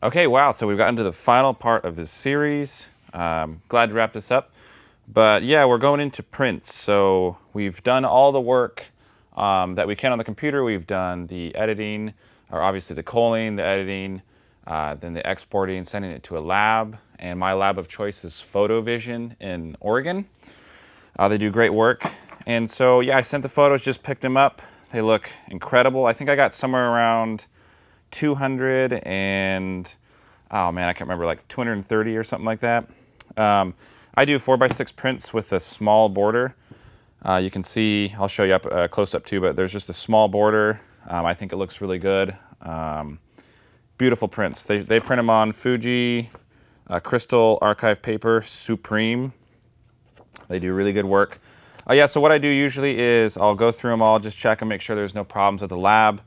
Okay, wow, so we've gotten to the final part of this series. Glad to wrap this up. But yeah, we're going into prints. So we've done all the work that we can on the computer. We've done the editing, or obviously the culling, the editing, then the exporting, sending it to a lab. And my lab of choice is PhotoVision in Oregon. They do great work. And so, yeah, I sent the photos, just picked them up. They look incredible. I think I got somewhere around 200 and, oh man, I can't remember, like 230 or something like that. I do 4x6 prints with a small border. You can see, I'll show you up close up too, but there's just a small border. I think it looks really good. Beautiful prints. They print them on Fuji Crystal Archive paper, Supreme. They do really good work. Yeah, so what I do usually is I'll go through them all, just check and make sure there's no problems with the lab,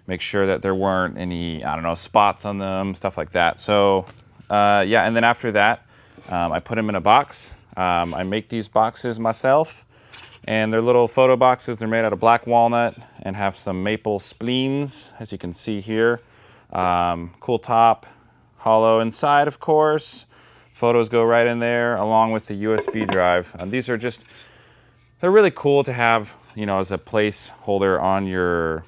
make sure that there weren't any, I don't know, spots on them, stuff like that. So yeah, and then after that, I put them in a box. I make these boxes myself, and they're little photo boxes. They're made out of black walnut and have some maple spleens, as you can see here. Cool top, hollow inside, of course. Photos go right in there along with the USB drive. These are just, they're really cool to have, you know, as a placeholder on your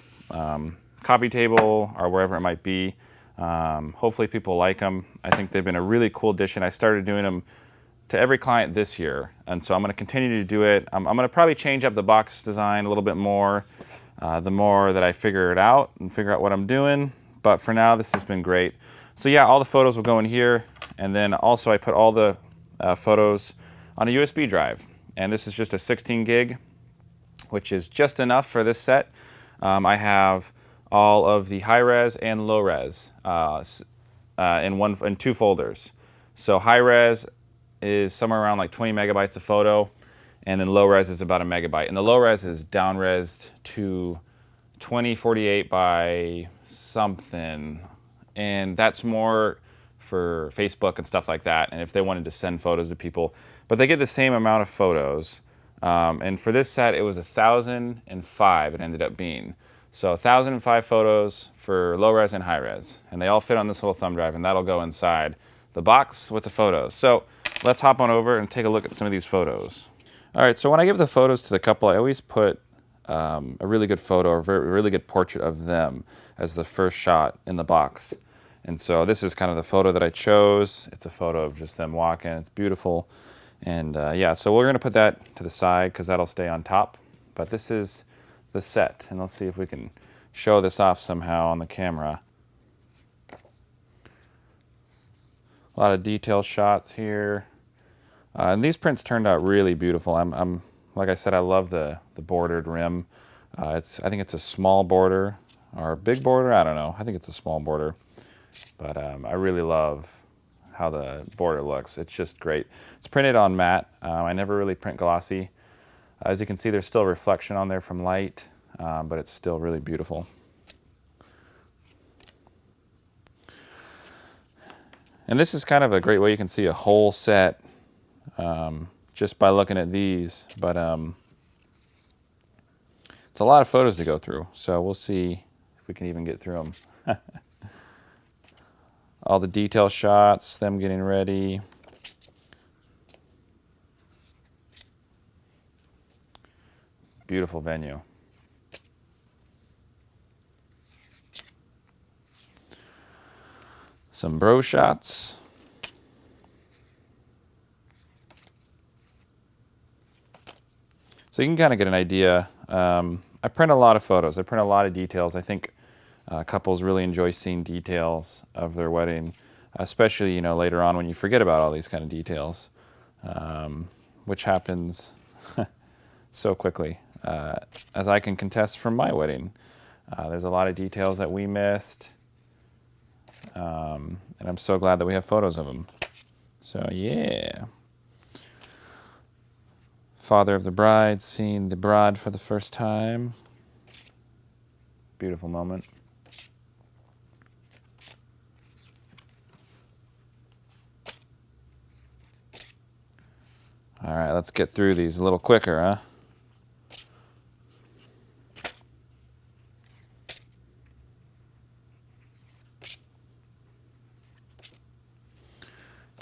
coffee table or wherever it might be. Hopefully people like them. I think they've been a really cool addition. I started doing them to every client this year, and so I'm going to continue to do it. I'm going to probably change up the box design a little bit more the more that I figure it out and figure out what I'm doing. But for now, this has been great. So yeah, all the photos will go in here, and then also I put all the photos on a USB drive. And this is just a 16 gig, which is just enough for this set. I have all of the high res and low res in two folders. So high res is somewhere around like 20 megabytes of photo, and then low res is about a megabyte. And the low res is down resed to 2048 by something, and that's more for Facebook and stuff like that, and if they wanted to send photos to people. But they get the same amount of photos. And for this set, it was 1,005 it ended up being. So 1,005 photos for low res and high res. And they all fit on this little thumb drive, and that'll go inside the box with the photos. So let's hop on over and take a look at some of these photos. All right, so when I give the photos to the couple, I always put a really good photo or a really good portrait of them as the first shot in the box. And so this is kind of the photo that I chose. It's a photo of just them walking. It's beautiful. And yeah, so we're going to put that to the side because that'll stay on top. But this is the set, and let's see if we can show this off somehow on the camera. A lot of detail shots here. And these prints turned out really beautiful. I'm like I said, I love the bordered rim. I think it's a small border or a big border. I don't know. I think it's a small border. But I really love how the border looks. It's just great. It's printed on matte. I never really print glossy. As you can see, there's still reflection on there from light, but it's still really beautiful. And this is kind of a great way you can see a whole set just by looking at these. But it's a lot of photos to go through, so we'll see if we can even get through them. All the detail shots, them getting ready. Beautiful venue. Some bro shots. So you can kind of get an idea. I print a lot of photos. I print a lot of details. I think couples really enjoy seeing details of their wedding, especially, you know, later on when you forget about all these kind of details, which happens so quickly, as I can contest from my wedding. There's a lot of details that we missed, and I'm so glad that we have photos of them. So yeah. Father of the bride seeing the bride for the first time. Beautiful moment. All right, let's get through these a little quicker, huh?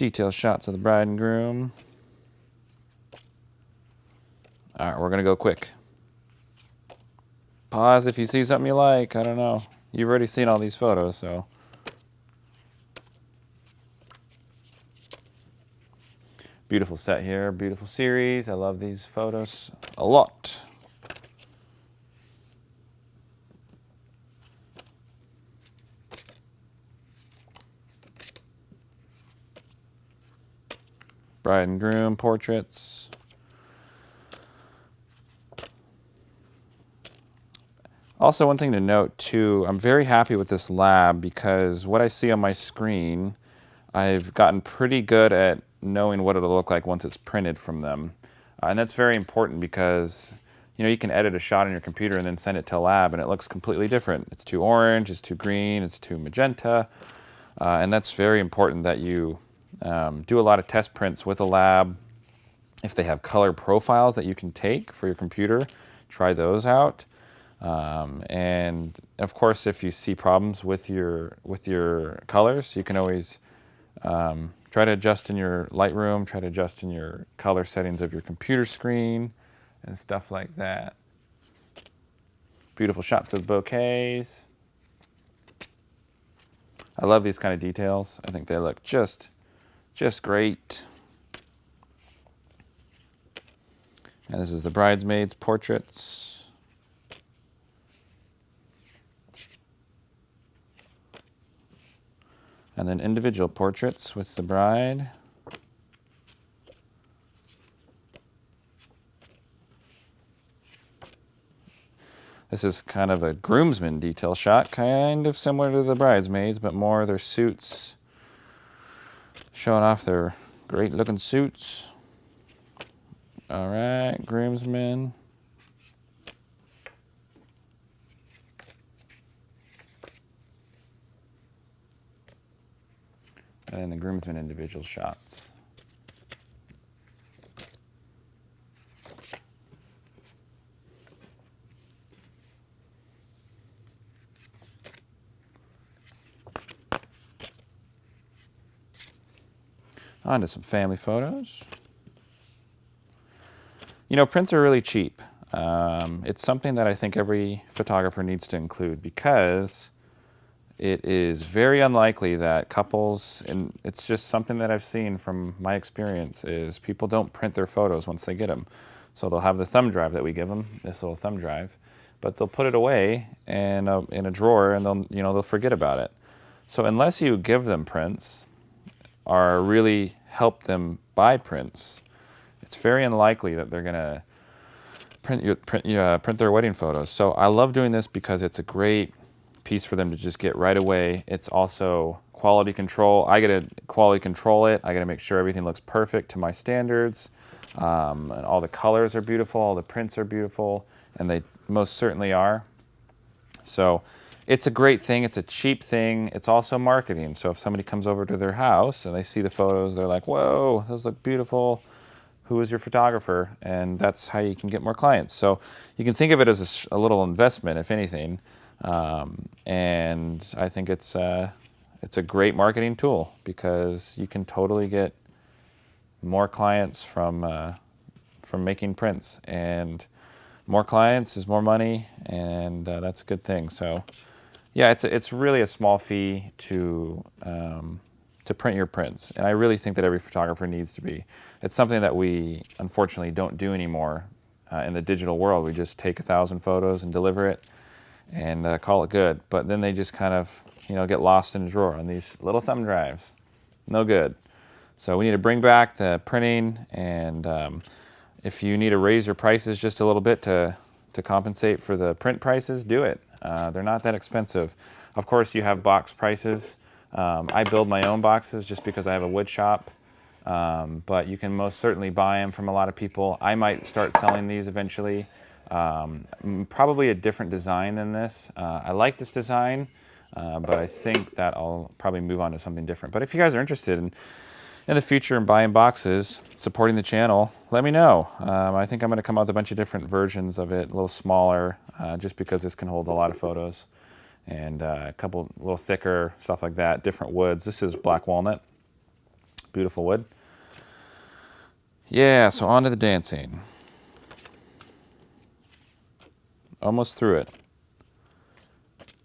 Detail shots of the bride and groom. All right, we're gonna go quick. Pause if you see something you like. I don't know. You've already seen all these photos, so. Beautiful set here, beautiful series. I love these photos a lot. Bride and groom portraits. Also, one thing to note too, I'm very happy with this lab because what I see on my screen, I've gotten pretty good at knowing what it'll look like once it's printed from them. And that's very important because you can edit a shot on your computer and then send it to a lab and it looks completely different. It's too orange, it's too green, it's too magenta. And that's very important that you do a lot of test prints with a lab. If they have color profiles that you can take for your computer, try those out. And of course, if you see problems with your colors, you can always try to adjust in your Lightroom, try to adjust in your color settings of your computer screen and stuff like that. Beautiful shots of bouquets. I love these kind of details. I think they look just great. And this is the bridesmaids' portraits. And then individual portraits with the bride. This is kind of a groomsman detail shot, kind of similar to the bridesmaids, but more their suits, showing off their great looking suits. All right, groomsmen. And then the groomsmen individual shots. On to some family photos. Prints are really cheap. It's something that I think every photographer needs to include because it is very unlikely that couples, and it's just something that I've seen from my experience, is people don't print their photos once they get them. So they'll have the thumb drive that we give them, this little thumb drive, but they'll put it away in a drawer and they'll forget about it. So unless you give them prints or really help them buy prints, it's very unlikely that they're gonna print their wedding photos. So I love doing this because it's a great piece for them to just get right away. It's also quality control. I gotta quality control it. I gotta make sure everything looks perfect to my standards. And all the colors are beautiful, all the prints are beautiful, and they most certainly are. So it's a great thing. It's a cheap thing. It's also marketing. So if somebody comes over to their house and they see the photos, they're like, whoa, those look beautiful. Who is your photographer? And that's how you can get more clients. So you can think of it as a little investment, if anything. And I think it's a great marketing tool because you can totally get more clients from making prints, and more clients is more money, and that's a good thing. So yeah, it's really a small fee to print your prints, and I really think that every photographer needs to be. It's something that we unfortunately don't do anymore in the digital world. We just take 1,000 photos and deliver it and call it good. But then they just kind of get lost in a drawer on these little thumb drives. No good. So we need to bring back the printing, and if you need to raise your prices just a little bit to compensate for the print prices, do it. They're not that expensive. Of course, you have box prices. I build my own boxes just because I have a wood shop, but you can most certainly buy them from a lot of people. I might start selling these eventually. Probably a different design than this. I like this design, but I think that I'll probably move on to something different. But if you guys are interested in the future in buying boxes, supporting the channel, let me know. I think I'm going to come out with a bunch of different versions of it, a little smaller, just because this can hold a lot of photos, and a couple a little thicker, stuff like that, different woods. This is black walnut, beautiful wood. Yeah, so on to the dancing. Almost through it.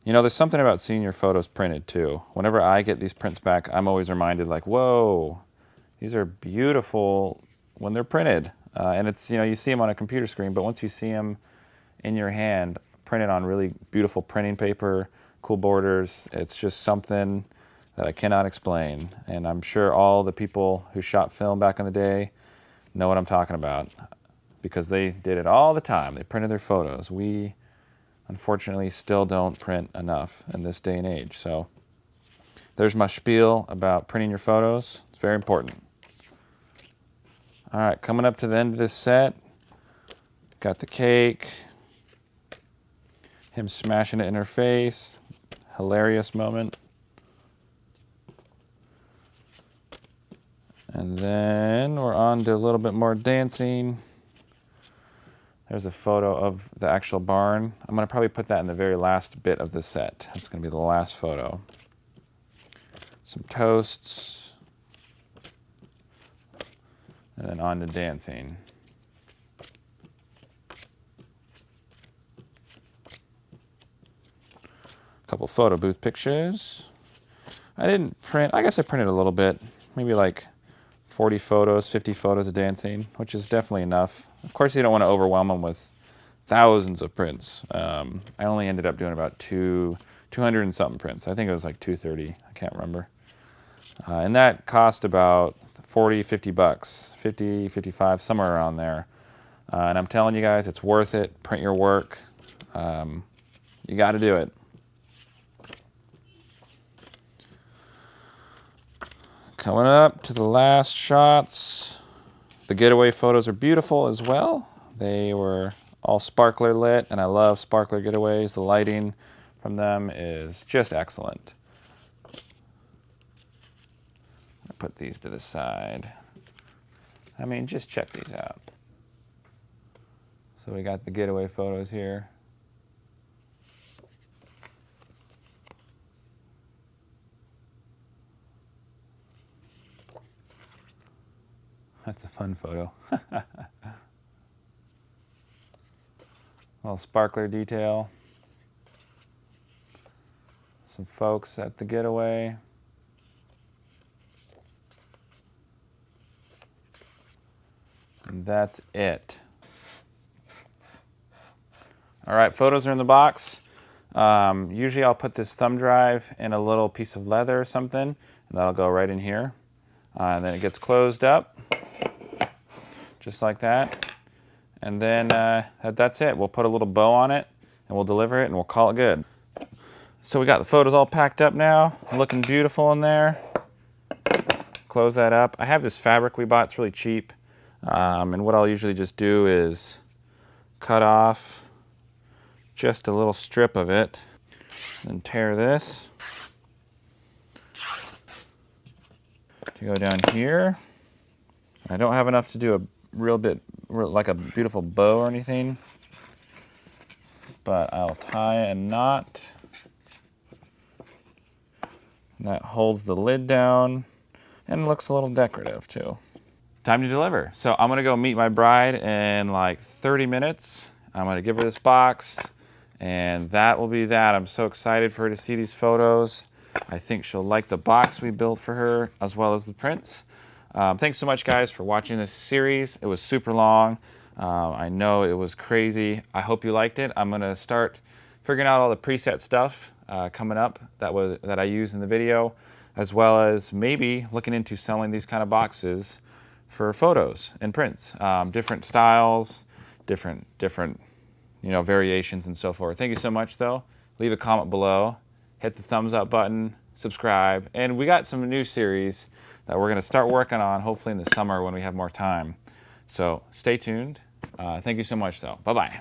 You know, there's something about seeing your photos printed too. Whenever I get these prints back, I'm always reminded like, whoa, these are beautiful when they're printed. And it's, you know, you see them on a computer screen, but once you see them in your hand, printed on really beautiful printing paper, cool borders, it's just something that I cannot explain. And I'm sure all the people who shot film back in the day know what I'm talking about because they did it all the time. They printed their photos. We unfortunately still don't print enough in this day and age. So there's my spiel about printing your photos. It's very important. All right, coming up to the end of this set, got the cake, him smashing it in her face, hilarious moment. And then we're on to a little bit more dancing. There's a photo of the actual barn. I'm gonna probably put that in the very last bit of the set. That's gonna be the last photo. Some toasts. And then on to dancing. A couple photo booth pictures. I didn't print, I guess I printed a little bit, maybe like 40 photos, 50 photos of dancing, which is definitely enough. Of course, you don't want to overwhelm them with thousands of prints. I only ended up doing about 200 and something prints. I think it was like 230, I can't remember. And that cost about 40, 50 bucks, 50, 55, somewhere around there. And I'm telling you guys, it's worth it. Print your work. You got to do it. Coming up to the last shots. The Getaway photos are beautiful as well. They were all sparkler lit, and I love sparkler Getaways. The lighting from them is just excellent. I'll put these to the side. I mean, just check these out. So we got the Getaway photos here. That's a fun photo. Little sparkler detail. Some folks at the Getaway. And that's it. All right, photos are in the box. Usually I'll put this thumb drive in a little piece of leather or something, and that'll go right in here. And then it gets closed up, just like that. And then that's it. We'll put a little bow on it, and we'll deliver it, and we'll call it good. So we got the photos all packed up now, looking beautiful in there. Close that up. I have this fabric we bought, it's really cheap. And what I'll usually just do is cut off just a little strip of it, and tear this to go down here. I don't have enough to do a like a beautiful bow or anything, but I'll tie a knot. And that holds the lid down and looks a little decorative too. Time to deliver. So I'm gonna go meet my bride in like 30 minutes. I'm gonna give her this box, and that will be that. I'm so excited for her to see these photos. I think she'll like the box we built for her as well as the prints. Thanks so much, guys, for watching this series. It was super long. I know it was crazy. I hope you liked it. I'm gonna start figuring out all the preset stuff coming up that I used in the video, as well as maybe looking into selling these kind of boxes for photos and prints, different styles, different variations and so forth. Thank you so much, though. Leave a comment below, hit the thumbs up button, subscribe, and we got some new series that we're going to start working on hopefully in the summer when we have more time. So stay tuned. Thank you so much, though. Bye-bye.